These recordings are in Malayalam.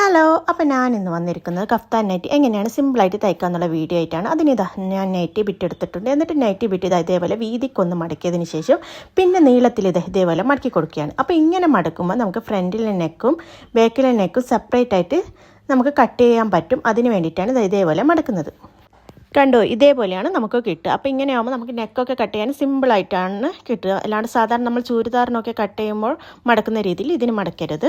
ഹലോ, അപ്പോൾ ഞാൻ ഇന്ന് വന്നിരിക്കുന്നത് കഫ്താൻ നൈറ്റി എങ്ങനെയാണ് സിമ്പിളായിട്ട് തയ്ക്കാന്നുള്ള വീഡിയോ ആയിട്ടാണ്. അതിനിതാ ഞാൻ നൈറ്റി ബിറ്റ് എടുത്തിട്ടുണ്ട്. എന്നിട്ട് നൈറ്റി ബിറ്റ് ഇതേപോലെ വീതിക്കൊന്ന് മടക്കിയതിന് ശേഷം പിന്നെ നീളത്തിൽ ഇതേപോലെ മടക്കി കൊടുക്കുകയാണ്. അപ്പോൾ ഇങ്ങനെ മടക്കുമ്പോൾ നമുക്ക് ഫ്രണ്ടിലെ നെക്കും ബാക്കിലെ നെക്കും സെപ്പറേറ്റ് ആയിട്ട് നമുക്ക് കട്ട് ചെയ്യാൻ പറ്റും. അതിന് വേണ്ടിയിട്ടാണ് ഇതേപോലെ മടക്കുന്നത്. കണ്ടോ, ഇതേപോലെയാണ് നമുക്ക് കിട്ടുക. അപ്പോൾ ഇങ്ങനെയാകുമ്പോൾ നമുക്ക് നെക്കൊക്കെ കട്ട് ചെയ്യാൻ സിമ്പിളായിട്ടാണ് കിട്ടുക. അല്ലാണ്ട് സാധാരണ നമ്മൾ ചുരിദാറിനൊക്കെ കട്ട് ചെയ്യുമ്പോൾ മടക്കുന്ന രീതിയിൽ ഇതിന് മടക്കരുത്.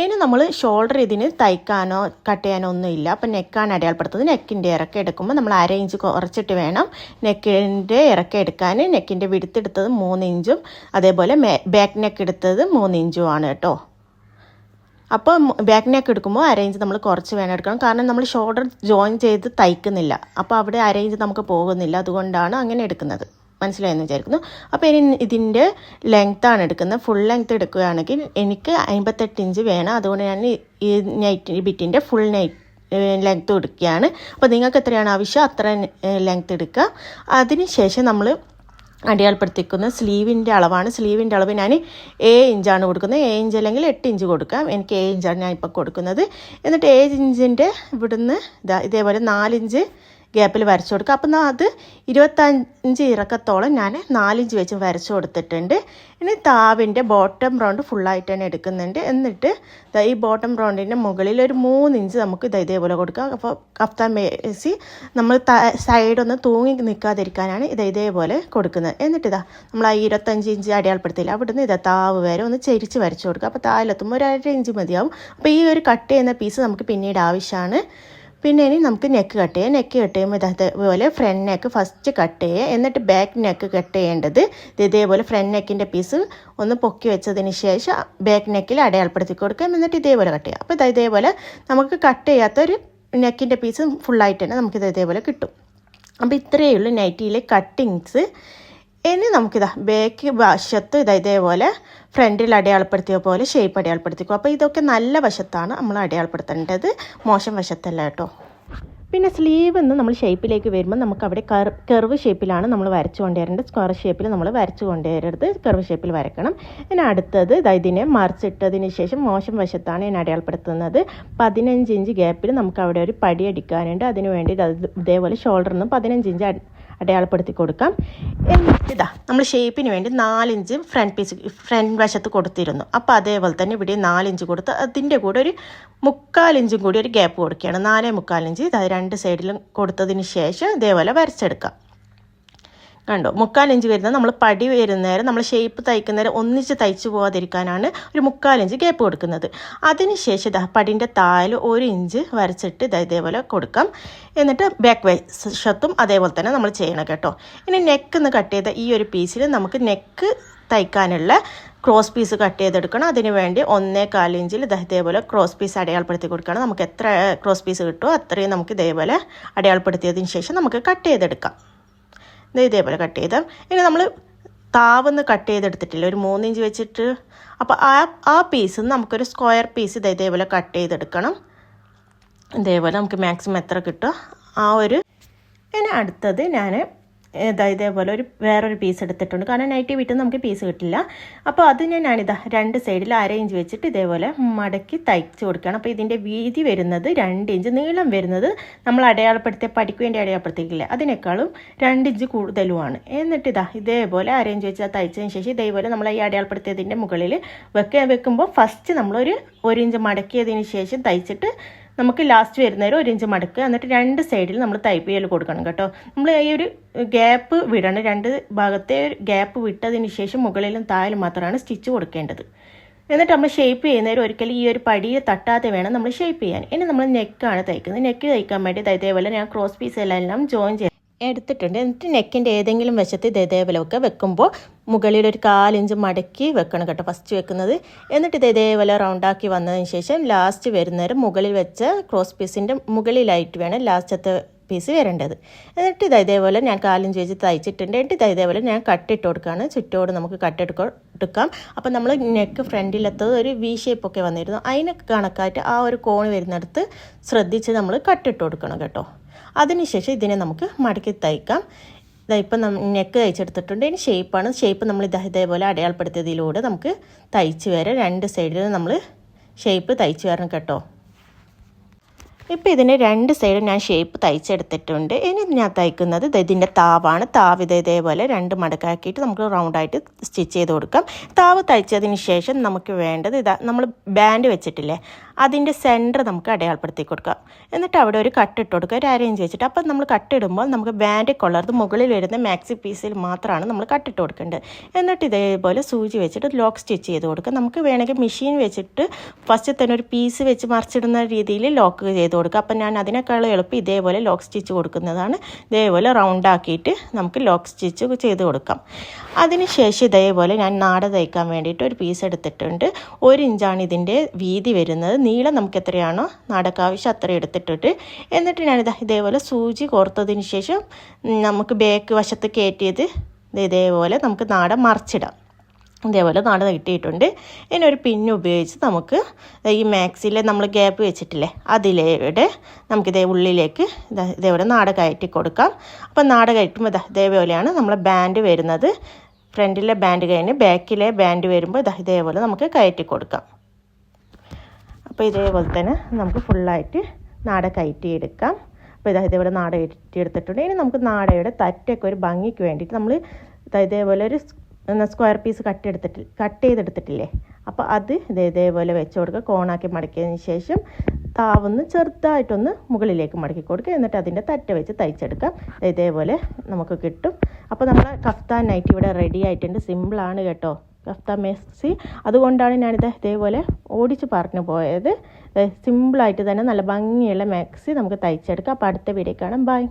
ഇനി നമ്മൾ ഷോൾഡർ ഇതിന് തയ്ക്കാനോ കട്ട് ചെയ്യാനോ ഒന്നുമില്ല. അപ്പം നെക്കാണ് അടയാളപ്പെടുത്തുന്നത്. നെക്കിൻ്റെ ഇറക്കം എടുക്കുമ്പോൾ നമ്മൾ 1/2 ഇഞ്ച് കുറച്ചിട്ട് വേണം നെക്കിൻ്റെ ഇറക്കം എടുക്കാൻ. നെക്കിൻ്റെ വിടുത്ത് എടുത്തത് 3 ഇഞ്ചും അതേപോലെ ബാക്ക് നെക്ക് എടുത്തത് 3 ഇഞ്ചും ആണ് കേട്ടോ. അപ്പോൾ ബാക്ക് നെക്ക് എടുക്കുമ്പോൾ 1/2 ഇഞ്ച് നമ്മൾ കുറച്ച് വേണം എടുക്കണം. കാരണം നമ്മൾ ഷോൾഡർ ജോയിൻ ചെയ്ത് തയ്ക്കുന്നില്ല. അപ്പോൾ അവിടെ 1/2 ഇഞ്ച് നമുക്ക് പോകുന്നില്ല. അതുകൊണ്ടാണ് അങ്ങനെ എടുക്കുന്നത്. മനസ്സിലായെന്ന് വിചാരിക്കുന്നു. അപ്പോൾ ഇനി ഇതിൻ്റെ ലെങ്ത്താണ് എടുക്കുന്നത്. ഫുൾ ലെങ്ത്ത് എടുക്കുകയാണെങ്കിൽ എനിക്ക് 58 ഇഞ്ച് വേണം. അതുകൊണ്ട് ഞാൻ ഈ നൈറ്റി ബിറ്റിൻ്റെ ഫുൾ ലെങ്ത്ത് എടുക്കുകയാണ്. അപ്പോൾ നിങ്ങൾക്ക് എത്രയാണ് ആവശ്യം അത്ര ലെങ്ത്ത് എടുക്കുക. അതിന് ശേഷം നമ്മൾ അടയാളപ്പെടുത്തിക്കുന്ന സ്ലീവിൻ്റെ അളവാണ്. സ്ലീവിൻ്റെ അളവ് ഞാൻ 7 ഇഞ്ചാണ് കൊടുക്കുന്നത്. 7 ഇഞ്ച് അല്ലെങ്കിൽ 8 ഇഞ്ച് കൊടുക്കാം. എനിക്ക് 7 ഇഞ്ചാണ് ഞാൻ ഇപ്പോൾ കൊടുക്കുന്നത്. എന്നിട്ട് 7 ഇഞ്ചിൻ്റെ ഇവിടുന്ന് ഇതേപോലെ 4 ഇഞ്ച് ഗ്യാപ്പിൽ വരച്ചു കൊടുക്കുക. അപ്പം അത് 25 ഇറക്കത്തോളം ഞാൻ 4 ഇഞ്ച് വെച്ച് വരച്ചു കൊടുത്തിട്ടുണ്ട്. ഇനി താവിൻ്റെ ബോട്ടം റൗണ്ട് ഫുള്ളായിട്ട് തന്നെ എടുക്കുന്നുണ്ട്. എന്നിട്ട് ഈ ബോട്ടം റൗണ്ടിൻ്റെ മുകളിൽ ഒരു 3 ഇഞ്ച് നമുക്ക് ഇതേപോലെ കൊടുക്കാം. അപ്പോൾ കഫ്താൻ ബേസി നമ്മൾ സൈഡൊന്ന് തൂങ്ങി നിൽക്കാതിരിക്കാനാണ് ഇതേപോലെ കൊടുക്കുന്നത്. എന്നിട്ട് നമ്മൾ ആ 25 ഇഞ്ച് അടയാളപ്പെടുത്തില്ല, അവിടുന്ന് താവ് വരെ ഒന്ന് ചെരിച്ച് വരച്ചു കൊടുക്കുക. അപ്പോൾ താഴെത്തുമ്പോൾ ഒരു 1/2 ഇഞ്ച് മതിയാവും. അപ്പോൾ ഈ ഒരു കട്ട് ചെയ്യുന്ന പീസ് നമുക്ക് പിന്നീട് ആവശ്യമാണ്. പിന്നെ ഇനി നമുക്ക് നെക്ക് കട്ട് ചെയ്യാം. നെക്ക് കട്ട് ചെയ്യുമ്പോൾ ഇതേപോലെ ഫ്രണ്ട് നെക്ക് ഫസ്റ്റ് കട്ട് ചെയ്യുക. എന്നിട്ട് ബാക്ക് നെക്ക് കട്ട് ചെയ്യേണ്ടത് ഇതേപോലെ ഫ്രണ്ട് നെക്കിൻ്റെ പീസ് ഒന്ന് പൊക്കി വെച്ചതിന് ശേഷം ബാക്ക് നെക്കിൽ അടയാളപ്പെടുത്തി കൊടുക്കുക. എന്നിട്ട് ഇതേപോലെ കട്ട് ചെയ്യുക. അപ്പോൾ ഇതേപോലെ നമുക്ക് കട്ട് ചെയ്യാത്തൊരു നെക്കിൻ്റെ പീസ് ഫുള്ളായിട്ട് തന്നെ നമുക്കിത് ഇതേപോലെ കിട്ടും. അപ്പോൾ ഇത്രയേ ഉള്ളൂ നൈറ്റിയിലെ കട്ടിങ്സ്. ഇനി നമുക്കിതാ ബാക്ക് വശത്ത് ഇതേപോലെ ഫ്രണ്ടിൽ അടയാളപ്പെടുത്തിയ പോലെ ഷേപ്പ് അടയാളപ്പെടുത്തിക്കും. അപ്പോൾ ഇതൊക്കെ നല്ല വശത്താണ് നമ്മൾ അടയാളപ്പെടുത്തേണ്ടത്, മോശം വശത്തല്ല കേട്ടോ. പിന്നെ സ്ലീവ് എന്ന് നമ്മൾ ഷേപ്പിലേക്ക് വരുമ്പോൾ നമുക്ക് അവിടെ കർവ് ഷേപ്പിലാണ് നമ്മൾ വരച്ചു കൊണ്ടുവരേണ്ടത്. സ്ക്വയർ ഷേപ്പിൽ നമ്മൾ വരച്ചു കൊണ്ടുവരരുത്, കർവ് ഷേപ്പിൽ വരക്കണം. ഇനി അടുത്തത് ഇതിനെ മറിച്ചിട്ടതിന് ശേഷം മോശം വശത്താണ് ഞാൻ അടയാളപ്പെടുത്തുന്നത്. 15 ഇഞ്ച് ഗ്യാപ്പിൽ നമുക്ക് അവിടെ ഒരു പടി അടിക്കാനുണ്ട്. അതിന് വേണ്ടി ഇതേപോലെ ഷോൾഡറിന് 15 ഇഞ്ച് അടയാളപ്പെടുത്തി കൊടുക്കാം. എന്നിട്ട് നമ്മൾ ഷേപ്പിന് വേണ്ടി 4 ഇഞ്ച് ഫ്രണ്ട് വശത്ത് കൊടുത്തിരുന്നു. അപ്പോൾ അതേപോലെ തന്നെ ഇവിടെ 4 ഇഞ്ച് കൊടുത്ത് അതിൻ്റെ കൂടെ ഒരു 3/4 ഇഞ്ചും കൂടി ഒരു ഗ്യാപ്പ് കൊടുക്കുകയാണ്. 4.25 ഇഞ്ച് 2 സൈഡിലും കൊടുത്തതിന് ശേഷം ഇതേപോലെ വരച്ചെടുക്കാം. കണ്ടോ, 3/4 ഇഞ്ച് വരുന്നത് നമ്മൾ പടി വരുന്നേരം നമ്മൾ ഷേപ്പ് തയ്ക്കുന്നേരം ഒന്നിച്ച് തയ്ച്ചു പോകാതിരിക്കാനാണ് ഒരു 3/4 ഇഞ്ച് ഗ്യാപ്പ് കൊടുക്കുന്നത്. അതിന് ശേഷം പടിൻ്റെ താഴെ 1 ഇഞ്ച് വരച്ചിട്ട് ഇതേപോലെ കൊടുക്കാം. എന്നിട്ട് ബാക്ക് വശത്തും അതേപോലെ തന്നെ നമ്മൾ ചെയ്യണം കേട്ടോ. ഇനി നെക്ക് ഒന്ന് കട്ട് ചെയ്ത ഈ ഒരു പീസിൽ നമുക്ക് നെക്ക് തയ്ക്കാനുള്ള ക്രോസ് പീസ് കട്ട് ചെയ്തെടുക്കണം. അതിന് വേണ്ടി 1.25 ഇഞ്ചിൽ ഇതേപോലെ ക്രോസ് പീസ് അടയാളപ്പെടുത്തി കൊടുക്കണം. നമുക്ക് എത്ര ക്രോസ് പീസ് കിട്ടുമോ അത്രയും നമുക്ക് ഇതേപോലെ അടയാളപ്പെടുത്തിയതിന് ശേഷം നമുക്ക് കട്ട് ചെയ്തെടുക്കാം. ഇതേപോലെ കട്ട് ചെയ്ത് ഇനി നമ്മൾ താവൊന്ന് കട്ട് ചെയ്തെടുത്തിട്ടില്ല, ഒരു 3 ഇഞ്ച് വെച്ചിട്ട്. അപ്പോൾ ആ പീസ് നമുക്കൊരു സ്ക്വയർ പീസ് ഇതേപോലെ കട്ട് ചെയ്തെടുക്കണം. ഇതേപോലെ നമുക്ക് മാക്സിമം എത്ര കിട്ടുമോ ആ ഒരു. ഇനി അടുത്തത് ഞാൻ ഇതേപോലെ വേറൊരു പീസ് എടുത്തിട്ടുണ്ട്. കാരണം നൈറ്റി വീട്ടിൽ നമുക്ക് പീസ് കിട്ടില്ല. അപ്പോൾ അത് ഞാനിതാ 2 സൈഡിൽ 1/2 ഇഞ്ച് വെച്ചിട്ട് ഇതേപോലെ മടക്കി തയ്ച്ച് കൊടുക്കുകയാണ്. അപ്പോൾ ഇതിൻ്റെ വീതി വരുന്നത് 2 ഇഞ്ച്, നീളം വരുന്നത് നമ്മൾ അടയാളപ്പെടുത്തിയ പടിക്ക് വേണ്ടി അടയാളപ്പെടുത്തിയിട്ടില്ല അതിനേക്കാളും 2 ഇഞ്ച് കൂടുതലുമാണ്. എന്നിട്ട് ഇതേപോലെ 1/2 ഇഞ്ച് വെച്ച് തയ്ച്ചതിന് ശേഷം ഇതേപോലെ നമ്മൾ ഈ അടയാളപ്പെടുത്തിയതിൻ്റെ മുകളിൽ വെക്കുമ്പോൾ ഫസ്റ്റ് നമ്മളൊരു 1 ഇഞ്ച് മടക്കിയതിന് ശേഷം തയ്ച്ചിട്ട് നമുക്ക് ലാസ്റ്റ് വരുന്നേരം 1 ഇഞ്ച് മടക്കുക. എന്നിട്ട് 2 സൈഡിൽ നമ്മൾ തയ്പ്പിയൽ കൊടുക്കണം കേട്ടോ. നമ്മൾ ഈ ഒരു ഗ്യാപ്പ് വിടണം. 2 ഭാഗത്തെ ഗ്യാപ്പ് വിട്ടതിന് ശേഷം മുകളിലും താഴെ മാത്രമാണ് സ്റ്റിച്ച് കൊടുക്കേണ്ടത്. എന്നിട്ട് നമ്മൾ ഷേപ്പ് ചെയ്യുന്നേരം ഒരിക്കലും ഈ ഒരു പടിയെ തട്ടാതെ വേണം നമ്മൾ ഷേപ്പ് ചെയ്യാൻ. ഇനി നമ്മൾ നെക്കാണ് തയ്ക്കുന്നത്. നെക്ക് തയ്ക്കാൻ വേണ്ടി ഇതേപോലെ ഞാൻ ക്രോസ് പീസ് എല്ലാം ജോയിൻ എടുത്തിട്ടുണ്ട്. എന്നിട്ട് നെക്കിൻ്റെ ഏതെങ്കിലും വശത്ത് ഇതേപോലെയൊക്കെ വെക്കുമ്പോൾ മുകളിൽ ഒരു 1/4 ഇഞ്ച് മടക്കി വെക്കണം കേട്ടോ ഫസ്റ്റ് വെക്കുന്നത്. എന്നിട്ട് ഇതേപോലെ റൗണ്ടാക്കി വന്നതിന് ശേഷം ലാസ്റ്റ് വരുന്നേരം മുകളിൽ വെച്ച ക്രോസ് പീസിൻ്റെ മുകളിലായിട്ട് വേണം ലാസ്റ്റത്തെ പീസ് വരേണ്ടത്. എന്നിട്ട് ഇതേപോലെ ഞാൻ 1/4 ഇഞ്ച് വെച്ച് തയ്ച്ചിട്ടുണ്ട്. എന്നിട്ട് ഇതേപോലെ ഞാൻ കട്ടിട്ട് കൊടുക്കുകയാണ്. ചുറ്റോട് നമുക്ക് കട്ടെടുക്കാം. അപ്പം നമ്മൾ നെക്ക് ഫ്രണ്ടിലെത്തത് ഒരു വി ഷേപ്പൊക്കെ വന്നിരുന്നു. അതിന് കണക്കായിട്ട് ആ ഒരു കോൺ വരുന്നിടത്ത് ശ്രദ്ധിച്ച് നമ്മൾ കട്ടിട്ട് കൊടുക്കണം കേട്ടോ. അതിനുശേഷം ഇതിനെ നമുക്ക് മടക്കി തയ്ക്കാം. ഇപ്പം നെക്ക് തയ്ച്ചെടുത്തിട്ടുണ്ട്. ഇനി ഷേപ്പ് നമ്മൾ ഇതേപോലെ അടയാളപ്പെടുത്തിയതിലൂടെ നമുക്ക് തയ്ച്ച് വരാം. 2 സൈഡിൽ നമ്മൾ ഷേപ്പ് തയ്ച്ച് വരണം കേട്ടോ. ഇപ്പോൾ ഇതിൻ്റെ രണ്ട് സൈഡും ഞാൻ ഷേപ്പ് തയ്ച്ചെടുത്തിട്ടുണ്ട്. ഇനി ഞാൻ തയ്ക്കുന്നത് ഇതിൻ്റെ താവാണ്. താവ് ഇതേപോലെ 2 മടക്കാക്കിയിട്ട് നമുക്ക് റൗണ്ടായിട്ട് സ്റ്റിച്ച് ചെയ്ത് കൊടുക്കാം. താവ് തയ്ച്ചതിന് ശേഷം നമുക്ക് വേണ്ടത് നമ്മൾ ബാൻഡ് വെച്ചിട്ടില്ലേ, അതിൻ്റെ സെൻറ്റർ നമുക്ക് അടയാളപ്പെടുത്തി കൊടുക്കാം. എന്നിട്ട് അവിടെ ഒരു കട്ട് ഇട്ട് കൊടുക്കുക, ഒരു അരയിഞ്ച് വെച്ചിട്ട്. അപ്പം നമ്മൾ കട്ടിടുമ്പോൾ നമുക്ക് ബാൻഡ് കൊള്ളരുത്, മുകളിൽ വരുന്ന മാക്സി പീസിൽ മാത്രമാണ് നമ്മൾ കട്ടിട്ട് കൊടുക്കേണ്ടത്. എന്നിട്ട് ഇതേപോലെ സൂചി വെച്ചിട്ട് ലോക്ക് സ്റ്റിച്ച് ചെയ്ത് കൊടുക്കുക. നമുക്ക് വേണമെങ്കിൽ മെഷീൻ വെച്ചിട്ട് ഫസ്റ്റ് തന്നെ ഒരു പീസ് വെച്ച് മറിച്ചിടുന്ന രീതിയിൽ ലോക്ക് ചെയ്ത് കൊടുക്കുക. അപ്പം ഞാൻ അതിനേക്കാൾ എളുപ്പം ഇതേപോലെ ലോക്ക് സ്റ്റിച്ച് കൊടുക്കുന്നതാണ്. ഇതേപോലെ റൗണ്ടാക്കിയിട്ട് നമുക്ക് ലോക്ക് സ്റ്റിച്ച് ചെയ്ത് കൊടുക്കാം. അതിനുശേഷം ഇതേപോലെ ഞാൻ നാട തയ്ക്കാൻ വേണ്ടിയിട്ട് ഒരു പീസ് എടുത്തിട്ടുണ്ട്. 1 ഇഞ്ചാണ് ഇതിൻ്റെ വീതി വരുന്നത്. നീളം നമുക്ക് എത്രയാണോ നാടക്ക് ആവശ്യം അത്ര എടുത്തിട്ടുണ്ട്. എന്നിട്ട് ഞാനിത് ഇതേപോലെ സൂചി കോർത്തതിന് ശേഷം നമുക്ക് ബാക്ക് വശത്ത് കയറ്റിയത് ഇതേപോലെ നമുക്ക് നാട മറിച്ചിടാം. ഇതേപോലെ നാട കിട്ടിയിട്ടുണ്ട്. ഇനി ഒരു പിന്ന് ഉപയോഗിച്ച് നമുക്ക് ഈ മാക്സിയിൽ നമ്മൾ ഗ്യാപ്പ് വെച്ചിട്ടില്ലേ, അതിലൂടെ നമുക്കിതേ ഉള്ളിലേക്ക് ഇതേപോലെ നാട കയറ്റി കൊടുക്കാം. അപ്പം നാട കയറ്റുമ്പോൾ ഇതേപോലെയാണ് നമ്മളെ ബാൻഡ് വരുന്നത്. ഫ്രണ്ടിലെ ബാൻഡ് കഴിഞ്ഞ് ബാക്കിലെ ബാൻഡ് വരുമ്പോൾ ഇതേപോലെ നമുക്ക് കയറ്റി കൊടുക്കാം. അപ്പോൾ ഇതേപോലെ തന്നെ നമുക്ക് ഫുള്ളായിട്ട് നാട കയറ്റിയെടുക്കാം. അപ്പോൾ ഇതേപോലെ നാട കയറ്റിയെടുത്തിട്ടുണ്ട്. ഇനി നമുക്ക് നാടയുടെ തറ്റൊക്കെ ഒരു ഭംഗിക്ക് വേണ്ടിയിട്ട് നമ്മൾ ഇതേപോലെ ഒരു സ്ക്വയർ പീസ് കട്ട് ചെയ്തെടുത്തിട്ടില്ലേ, അപ്പോൾ അത് ഇതേപോലെ വെച്ച് കൊടുക്കുക. കോണാക്കി മടക്കിയതിന് ശേഷം താവൊന്ന് ചെറുതായിട്ടൊന്ന് മുകളിലേക്ക് മടക്കി കൊടുക്കുക. എന്നിട്ട് അതിൻ്റെ തറ്റ വെച്ച് തയ്ച്ചെടുക്കാം. ഇതേപോലെ നമുക്ക് കിട്ടും. അപ്പോൾ നമ്മൾ കഫ്താൻ നൈറ്റി ഇവിടെ റെഡി ആയിട്ടുണ്ട്. സിമ്പിളാണ് കേട്ടോ കഫ്താൻ മാക്സി. അതുകൊണ്ടാണ് ഞാനിത് ഇതേപോലെ ഓടിച്ച് പറഞ്ഞു പോയത്. സിമ്പിളായിട്ട് തന്നെ നല്ല ഭംഗിയുള്ള മാക്സി നമുക്ക് തയ്ച്ചെടുക്കാം. അപ്പോൾ അടുത്ത വീഡിയോ കാണാം. ബൈ.